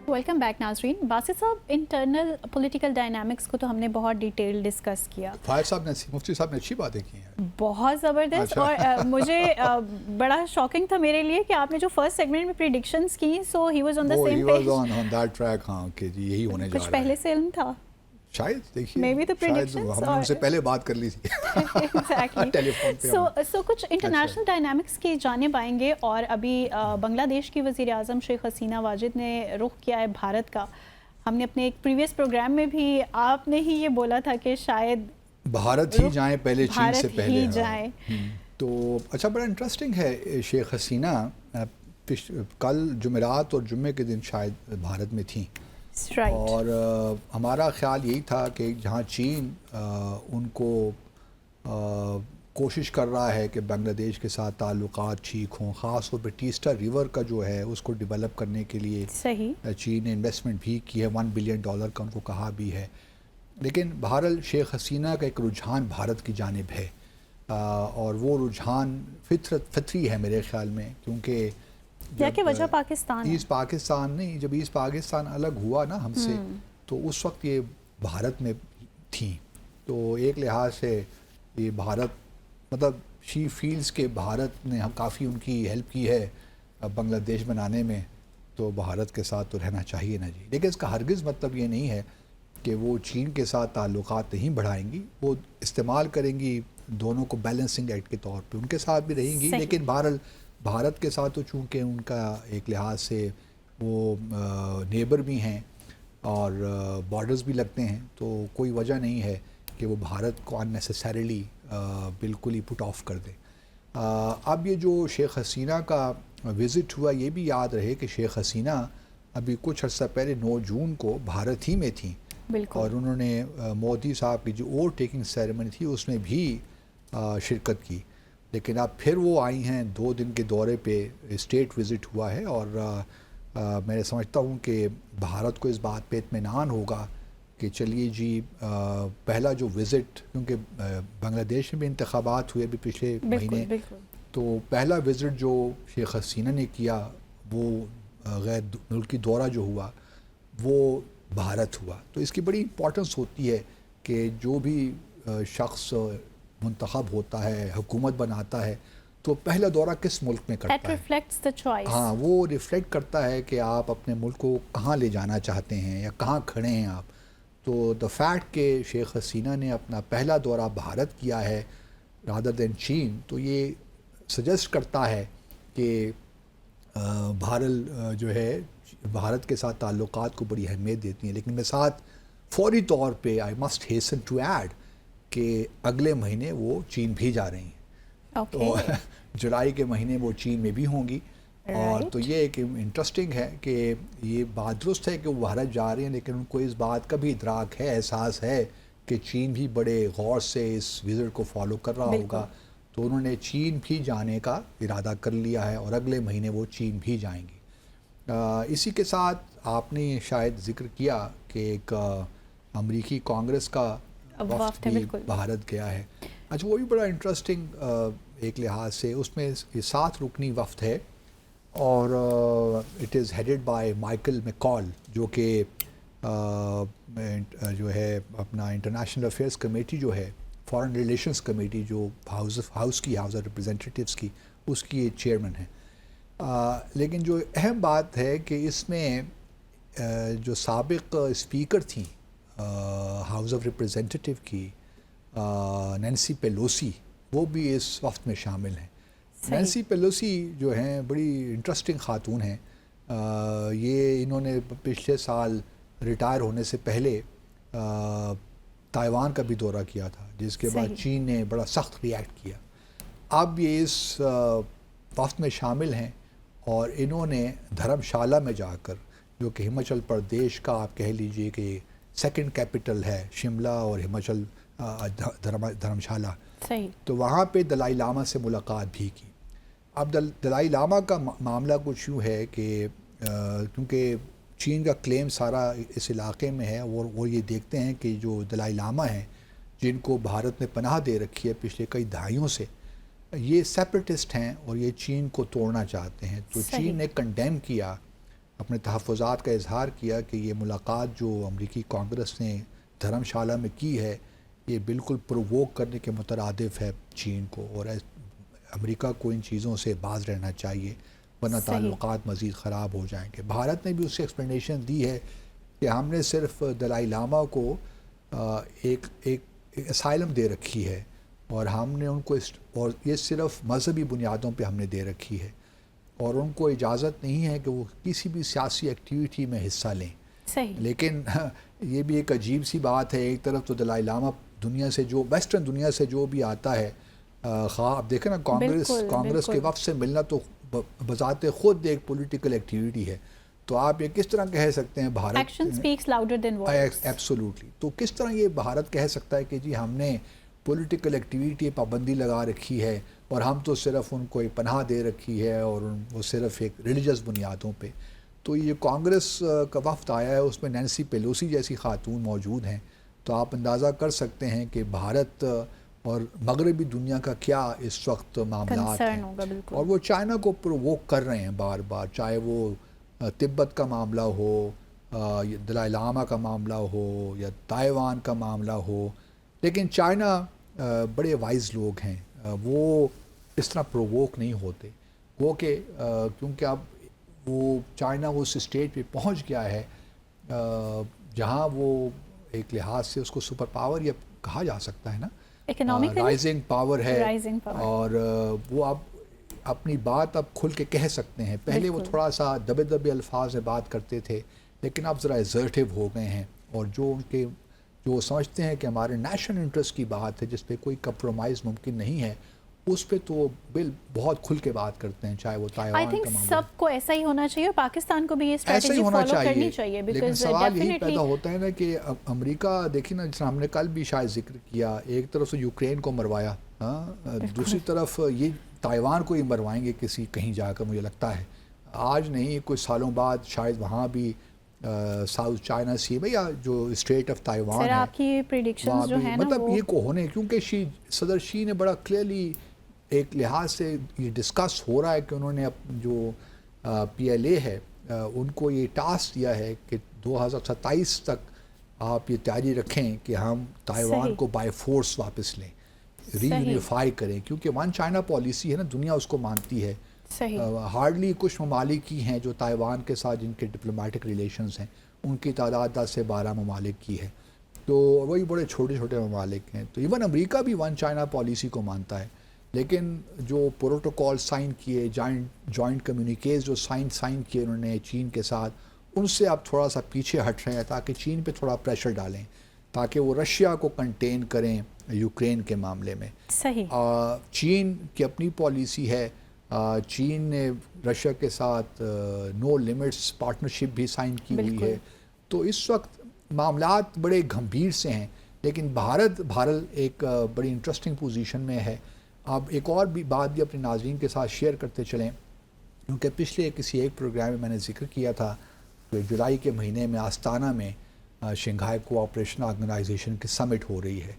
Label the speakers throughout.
Speaker 1: Welcome back ناظرین. باسط صاحب, internal political dynamics کو تو ہم نے بہت ڈیٹیل ڈسکس کیا.
Speaker 2: فائد صاحب نے مفتی صاحب نے اچھی باتیں کی ہیں,
Speaker 1: بہت زبردست. اور مجھے بڑا شاکنگ تھا میرے لیے کہ آپ نے جو فرسٹ سیگمنٹ میں پریڈکشنز کی, so he was on the same page.
Speaker 2: On that track. ہاں کہ جی یہی ہونے جا رہا ہے.
Speaker 1: کچھ پہلے سے علم تھا
Speaker 2: شاید, دیکھیے
Speaker 1: میں بھی تو
Speaker 2: شاید ہم نے ان سے پہلے بات کر لی تھی ٹیلی فون پہ.
Speaker 1: سو کچھ انٹرنیشنل ڈائنامکس کی جانب آئیں گے. اور ابھی بنگلہ دیش کی وزیر اعظم شیخ حسینہ واجد نے رخ کیا ہے بھارت کا. ہم نے اپنے ایک پریویس پروگرام میں بھی آپ نے ہی یہ بولا تھا کہ شاید
Speaker 2: بھارت ہی جائیں پہلے, چین سے پہلے
Speaker 1: ہی جائیں.
Speaker 2: تو اچھا, بڑا انٹرسٹنگ ہے. شیخ حسینہ کل جمعرات اور جمعے کے دن شاید بھارت میں تھیں, اور ہمارا خیال یہی تھا کہ جہاں چین ان کو کوشش کر رہا ہے کہ بنگلہ دیش کے ساتھ تعلقات ٹھیک ہوں, خاص طور پہ ٹیسٹا ریور کا جو ہے اس کو ڈیولپ کرنے کے لیے چین نے انویسٹمنٹ بھی کی ہے, $1 بلین کا ان کو کہا بھی ہے. لیکن بہرحال شیخ حسینہ کا ایک رجحان بھارت کی جانب ہے, اور وہ رجحان فطری ہے میرے خیال میں, کیونکہ
Speaker 1: کہ وجہ پاکستان
Speaker 2: ایسٹ پاکستان نہیں, جب ایسٹ پاکستان الگ ہوا نا ہم سے, تو اس وقت یہ بھارت میں تھیں. تو ایک لحاظ سے یہ بھارت, مطلب شی فیلز کے بھارت نے ہم کافی ان کی ہیلپ کی ہے بنگلہ دیش بنانے میں, تو بھارت کے ساتھ تو رہنا چاہیے نا جی. لیکن اس کا ہرگز مطلب یہ نہیں ہے کہ وہ چین کے ساتھ تعلقات نہیں بڑھائیں گی. وہ استعمال کریں گی دونوں کو بیلنسنگ ایکٹ کے طور پہ, ان کے ساتھ بھی رہیں گی. لیکن بہرحال بھارت کے ساتھ تو چونکہ ان کا ایک لحاظ سے وہ نیبر بھی ہیں اور بارڈرز بھی لگتے ہیں, تو کوئی وجہ نہیں ہے کہ وہ بھارت کو اننیسیسریلی بالکل ہی پٹ آف کر دیں. اب یہ جو شیخ حسینہ کا وزٹ ہوا, یہ بھی یاد رہے کہ شیخ حسینہ ابھی کچھ عرصہ پہلے 9 جون کو بھارت ہی میں تھیں, اور انہوں نے مودی صاحب کی جو اوور ٹیکنگ سیریمنی تھی اس میں بھی شرکت کی. لیکن اب پھر وہ آئی ہیں 2 دن کے دورے پہ, اسٹیٹ وزٹ ہوا ہے, اور میں سمجھتا ہوں کہ بھارت کو اس بات پہ اطمینان ہوگا کہ چلیے جی پہلا جو وزٹ, کیونکہ بنگلہ دیش میں بھی انتخابات ہوئے ابھی پچھلے مہینے, تو پہلا وزٹ جو شیخ حسینہ نے کیا وہ غیر ملکی دورہ جو ہوا وہ بھارت ہوا. تو اس کی بڑی امپورٹنس ہوتی ہے کہ جو بھی شخص منتخب ہوتا ہے, حکومت بناتا ہے, تو پہلا دورہ کس ملک میں کرتا ہے. ہاں, وہ ریفلیکٹ کرتا ہے کہ آپ اپنے ملک کو کہاں لے جانا چاہتے ہیں یا کہاں کھڑے ہیں آپ. تو دا فیکٹ کہ شیخ حسینہ نے اپنا پہلا دورہ بھارت کیا ہے رادر دین چین, تو یہ سجیسٹ کرتا ہے کہ بھارت جو ہے بھارت کے ساتھ تعلقات کو بڑی اہمیت دیتی ہیں. لیکن میں ساتھ فوری طور پہ آئی مسٹ ہیسن ٹو ایڈ کہ اگلے مہینے وہ چین بھی جا رہی ہیں. تو جولائی کے مہینے وہ چین میں بھی ہوں گی. اور تو یہ ایک انٹرسٹنگ ہے کہ یہ بات درست ہے کہ وہ بھارت جا رہے ہیں, لیکن ان کو اس بات کا بھی ادراک ہے, احساس ہے کہ چین بھی بڑے غور سے اس وزٹ کو فالو کر رہا ہوگا. تو انہوں نے چین بھی جانے کا ارادہ کر لیا ہے, اور اگلے مہینے وہ چین بھی جائیں گی. اسی کے ساتھ آپ نے شاید ذکر کیا کہ ایک امریکی کانگریس کا وفد بھی بھارت گیا ہے. اچھا, وہ بھی بڑا انٹرسٹنگ ایک لحاظ سے, اس میں یہ 7 رکنی وفد ہے, اور it is headed by Michael Mikal, جو کہ جو ہے اپنا انٹرنیشنل افیئرس کمیٹی جو ہے, فارن ریلیشنز کمیٹی جو ہاؤس آف ریپرزینٹیٹیوز کی, اس کی چیئرمین ہے. لیکن جو اہم بات ہے کہ اس میں جو سابق اسپیکر تھیں ہاؤس آف ریپرزینٹیٹیو کی, نینسی پیلوسی, وہ بھی اس وفد میں شامل ہیں. نینسی پیلوسی جو ہیں بڑی انٹرسٹنگ خاتون ہیں. یہ انہوں نے پچھلے سال ریٹائر ہونے سے پہلے تائیوان کا بھی دورہ کیا تھا, جس کے بعد چین نے بڑا سخت ریئیکٹ کیا. اب یہ اس وفد میں شامل ہیں, اور انہوں نے دھرم شالہ میں جا کر, جو کہ ہماچل پردیش کا آپ کہہ لیجئے کہ سیکنڈ کیپٹل ہے, شملہ اور ہماچل دھرم شالہ, تو وہاں پہ دلائی لاما سے ملاقات بھی کی. اب دلائی لاما کا معاملہ کچھ یوں ہے کہ کیونکہ چین کا کلیم سارا اس علاقے میں ہے, اور وہ یہ دیکھتے ہیں کہ جو دلائی لاما ہیں جن کو بھارت نے پناہ دے رکھی ہے پچھلے کئی دہائیوں سے, یہ سیپریٹسٹ ہیں اور یہ چین کو توڑنا چاہتے ہیں. تو چین نے کنڈیم کیا اپنے تحفظات کا اظہار کیا کہ یہ ملاقات جو امریکی کانگریس نے دھرم شالہ میں کی ہے یہ بالکل پروووک کرنے کے مترادف ہے چین کو، اور امریکہ کو ان چیزوں سے باز رہنا چاہیے ورنہ تعلقات مزید خراب ہو جائیں گے۔ بھارت نے بھی اس سے ایکسپلینیشن دی ہے کہ ہم نے صرف دلائی لاما کو ایک اسائلم دے رکھی ہے اور ہم نے ان کو اور یہ صرف مذہبی بنیادوں پہ ہم نے دے رکھی ہے، اور ان کو اجازت نہیں ہے کہ وہ کسی بھی سیاسی ایکٹیویٹی میں حصہ لیں۔
Speaker 1: صحیح۔
Speaker 2: لیکن یہ بھی ایک عجیب سی بات ہے، ایک طرف تو دلائی لاما دنیا سے جو ویسٹرن دنیا سے جو بھی آتا ہے، خواہ آپ دیکھیں نا کانگریس کے وفد سے ملنا تو بذات خود ایک پولیٹیکل ایکٹیویٹی ہے، تو آپ یہ کس طرح کہہ سکتے ہیں Bharat
Speaker 1: action speaks louder than words.
Speaker 2: Absolutely, تو کس طرح یہ بھارت کہہ سکتا ہے کہ جی ہم نے پولیٹیکل ایکٹیویٹی پابندی لگا رکھی ہے اور ہم تو صرف ان کو ایک پناہ دے رکھی ہے اور وہ صرف ایک ریلیجس بنیادوں پہ۔ تو یہ کانگریس کا وفد آیا ہے، اس میں نینسی پیلوسی جیسی خاتون موجود ہیں، تو آپ اندازہ کر سکتے ہیں کہ بھارت اور مغربی دنیا کا کیا اس وقت معاملات ہیں، اور وہ چائنا کو پروووک کر رہے ہیں بار بار، چاہے وہ تبت کا معاملہ ہو، دلائی لاما کا معاملہ ہو یا تائیوان کا معاملہ ہو۔ لیکن چائنا بڑے وائز لوگ ہیں، وہ اس طرح پروووک نہیں ہوتے، وہ کہ کیونکہ اب وہ چائنا اس اسٹیج پہ پہنچ گیا ہے جہاں وہ ایک لحاظ سے اس کو سپر پاور یا کہا جا سکتا ہے نا، رائزنگ پاور ہے، اور وہ اب اپنی بات اب کھل کے کہہ سکتے ہیں۔ پہلے وہ تھوڑا سا دبے دبے الفاظ میں بات کرتے تھے، لیکن اب ذرا ایزرٹیو ہو گئے ہیں، اور جو سمجھتے ہیں کہ ہمارے نیشنل انٹرسٹ کی بات ہے جس پہ کوئی کمپرومائز ممکن نہیں ہے، اس پہ تو بہت کھل کے بات کرتے ہیں، چاہے وہ تائیوان کا معاملہ۔
Speaker 1: سب کو ایسا ہی ہونا چاہیے اور پاکستان کو بھی یہ اسٹریٹجی فالو کرنی چاہیے،
Speaker 2: لیکن سوال یہی پیدا ہوتا ہے نا کہ امریکہ دیکھیں نا، جس ہم نے کل بھی شاید ذکر کیا، ایک طرف سے یوکرین کو مروایا، دوسری طرف یہ تائیوان کو ہی مروائیں گے کہیں جا کر، مجھے لگتا ہے آج نہیں کچھ سالوں بعد شاید وہاں بھی ساؤتھ چائنا سی میں یا جو اسٹریٹ آف تائیوان ہے،
Speaker 1: آپ کی پریڈکشنز جو ہیں نا،
Speaker 2: مطلب یہ کو ہونے، کیونکہ صدر شی نے بڑا کلیئرلی ایک لحاظ سے یہ ڈسکس ہو رہا ہے کہ انہوں نے جو پی ایل اے ہے ان کو یہ ٹاسک دیا ہے کہ 2027 تک آپ یہ تیاری رکھیں کہ ہم تائیوان کو بائی فورس واپس لیں، ری یونیفائی کریں، کیونکہ ون چائنا پالیسی ہے نا، دنیا اس کو مانتی ہے۔ ہارڈلی کچھ ممالک کی ہیں جو تائیوان کے ساتھ جن کے ڈپلومیٹک ریلیشنز ہیں، ان کی تعداد 10 سے 12 ممالک کی ہے، تو وہی بڑے چھوٹے چھوٹے ممالک ہیں۔ تو ایون امریکہ بھی ون چائنا پالیسی کو مانتا ہے، لیکن جو پروٹوکول سائن کیے، جوائنٹ کمیونیکیز جو سائن کیے انہوں نے چین کے ساتھ، ان سے اب تھوڑا سا پیچھے ہٹ رہے ہیں تاکہ چین پہ تھوڑا پریشر ڈالیں، تاکہ وہ رشیا کو کنٹین کریں یوکرین کے معاملے میں۔ چین کی اپنی پالیسی ہے، چین نے رشیا کے ساتھ نو لیمٹس پارٹنرشپ بھی سائن کی ہوئی ہے، تو اس وقت معاملات بڑے گھمبیر سے ہیں، لیکن بھارت ایک بڑی انٹرسٹنگ پوزیشن میں ہے۔ اب ایک اور بھی بات بھی اپنے ناظرین کے ساتھ شیئر کرتے چلیں، کیونکہ پچھلے کسی ایک پروگرام میں نے ذکر کیا تھا کہ جولائی کے مہینے میں آستانہ میں شنگھائی کوآپریشن آرگنائزیشن کی سمٹ ہو رہی ہے،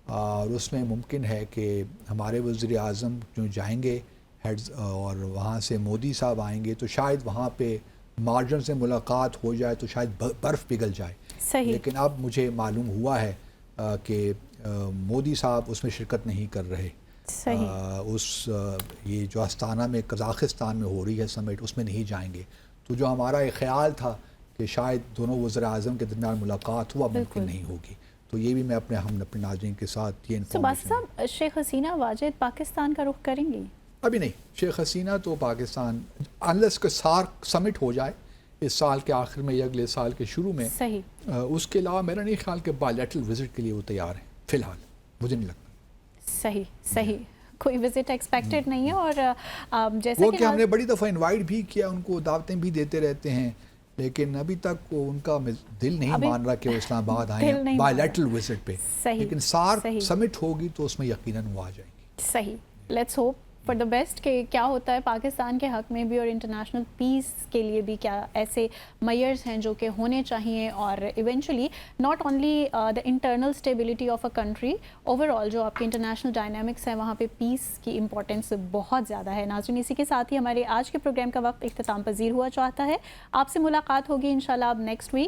Speaker 2: اور اس میں ممکن ہے کہ ہمارے وزیر اعظم جو جائیں گے ہیڈز، اور وہاں سے مودی صاحب آئیں گے، تو شاید وہاں پہ مارجن سے ملاقات ہو جائے تو شاید برف پگھل جائے۔ لیکن اب مجھے معلوم ہوا ہے کہ مودی صاحب اس میں شرکت نہیں کر رہے، یہ جو آستانہ میں قزاقستان میں ہو رہی ہے سمٹ، اس میں نہیں جائیں گے۔ تو جو ہمارا ایک خیال تھا کہ شاید دونوں وزراء اعظم کے درمیان ملاقات ہوا، ممکن نہیں ہوگی۔ تو یہ بھی میں اپنے ناظرین کے ساتھ یہ انفارمیشن۔
Speaker 1: صاحب، شیخ حسینہ واجد پاکستان کا رخ کریں گی؟
Speaker 2: ابھی نہیں، شیخ حسینہ تو پاکستان انلیس کہ سارک سمٹ ہو جائے اس سال کے آخر میں یا اگلے سال کے شروع میں، اس کے علاوہ میرا نہیں خیال کہ بائی لیٹرل وزٹ کے لیے وہ تیار ہیں فی الحال، مجھے نہیں لگتا۔
Speaker 1: صحیح، کوئی وزٹ ایکسپیکٹڈ نہیں ہے، اور جیسا
Speaker 2: وہ کہ ہم نے بڑی دفعہ انوائٹ بھی کیا، ان کو دعوتیں بھی دیتے رہتے ہیں، لیکن ابھی تک ان کا دل نہیں مان رہا کہ وہ اسلام آباد آئیں بائی لیٹرل وزٹ پہ، لیکن سارک سمٹ ہوگی تو اس میں یقیناً وہ آ جائیں گی۔
Speaker 1: صحیح، let's hope for the best کہ کیا ہوتا ہے پاکستان کے حق میں بھی اور انٹرنیشنل پیس کے لیے بھی کیا ایسے میئرز ہیں جو کہ ہونے چاہیے اور eventually not only the internal stability of a country, over all جو آپ کے انٹرنیشنل ڈائنامکس ہیں وہاں پہ پیس کی امپورٹنس بہت زیادہ ہے. ناظرین اسی کے ساتھ ہی ہمارے آج کے پروگرام کا وقت اختتام پذیر ہوا چاہتا ہے. آپ سے ملاقات ہوگی انشاءاللہ اب نیکسٹ ویک.